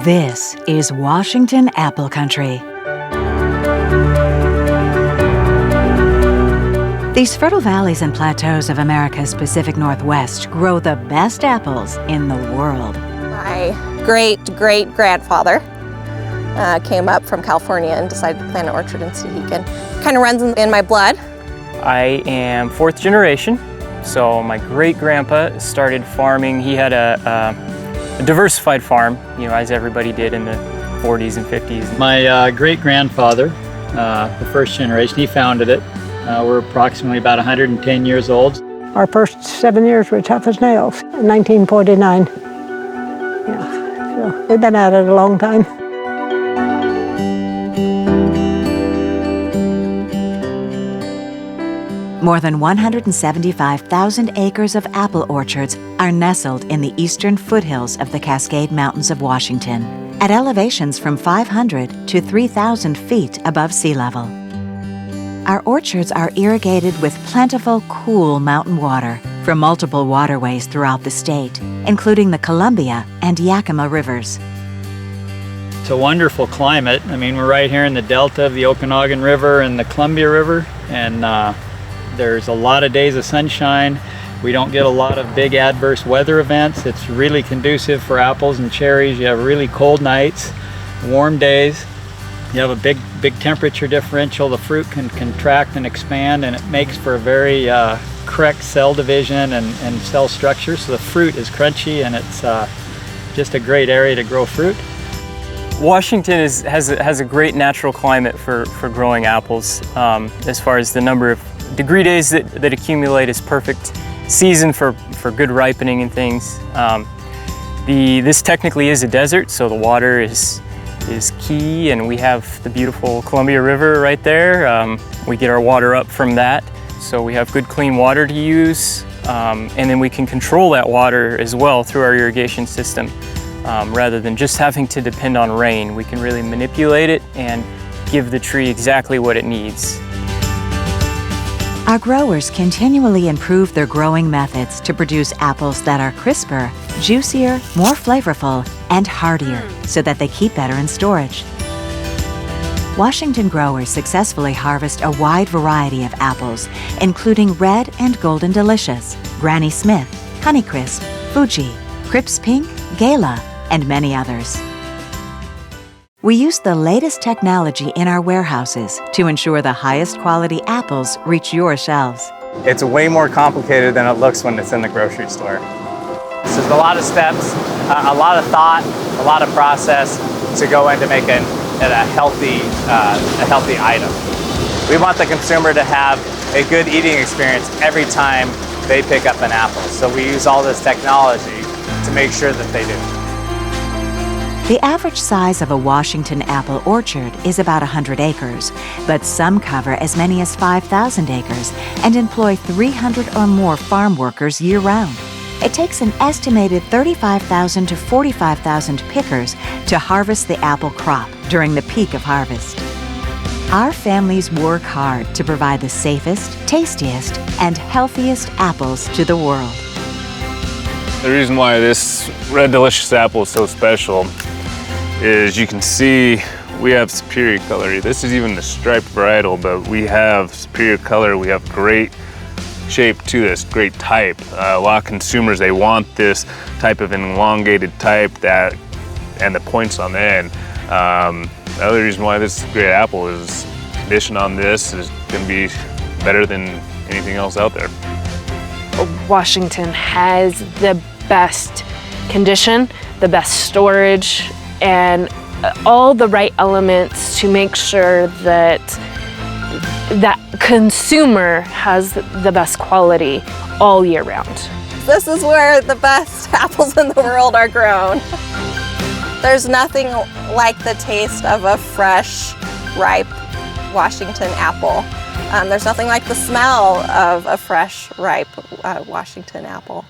This is Washington Apple Country. These fertile valleys and plateaus of America's Pacific Northwest grow the best apples in the world. My great-great-grandfather came up from California and decided to plant an orchard in Stehekin. Kind of runs in my blood. I am fourth generation, so my great-grandpa started farming. He had a diversified farm, as everybody did in the 40s and 50s. My great-grandfather, the first generation, he founded it. We're approximately about 110 years old. Our first 7 years were tough as nails, in 1949. Yeah, so we've been at it a long time. More than 175,000 acres of apple orchards are nestled in the eastern foothills of the Cascade Mountains of Washington, at elevations from 500 to 3,000 feet above sea level. Our orchards are irrigated with plentiful, cool mountain water from multiple waterways throughout the state, including the Columbia and Yakima rivers. It's a wonderful climate. We're right here in the delta of the Okanagan River and the Columbia River, and there's a lot of days of sunshine. We don't get a lot of big adverse weather events. It's really conducive for apples and cherries. You have really cold nights, warm days. You have a big temperature differential. The fruit can contract and expand, and it makes for a very correct cell division and cell structure. So the fruit is crunchy, and it's just a great area to grow fruit. Washington has a great natural climate for growing apples. As far as the number of degree days that accumulate is perfect season for good ripening and things. This technically is a desert, so the water is key, and we have the beautiful Columbia River right there. We get our water up from that, so we have good clean water to use, and then we can control that water as well through our irrigation system. Rather than just having to depend on rain, we can really manipulate it and give the tree exactly what it needs. Our growers continually improve their growing methods to produce apples that are crisper, juicier, more flavorful, and hardier, so that they keep better in storage. Washington growers successfully harvest a wide variety of apples, including Red and Golden Delicious, Granny Smith, Honeycrisp, Fuji, Crips Pink, Gala, and many others. We use the latest technology in our warehouses to ensure the highest quality apples reach your shelves. It's way more complicated than it looks when it's in the grocery store. So there's a lot of steps, a lot of thought, a lot of process to go into making it a healthy item. We want the consumer to have a good eating experience every time they pick up an apple. So we use all this technology to make sure that they do. The average size of a Washington apple orchard is about 100 acres, but some cover as many as 5,000 acres and employ 300 or more farm workers year-round. It takes an estimated 35,000 to 45,000 pickers to harvest the apple crop during the peak of harvest. Our families work hard to provide the safest, tastiest, and healthiest apples to the world. The reason why this Red Delicious apple is so special is you can see we have superior color. This is even the striped varietal, but we have superior color. We have great shape to this, great type. A lot of consumers, they want this type of an elongated type and the points on the end. The other reason why this is a great apple is condition on this is going to be better than anything else out there. Washington has the best condition, the best storage, and all the right elements to make sure that that consumer has the best quality all year round. This is where the best apples in the world are grown. There's nothing like the taste of a fresh, ripe Washington apple. There's nothing like the smell of a fresh, ripe Washington apple.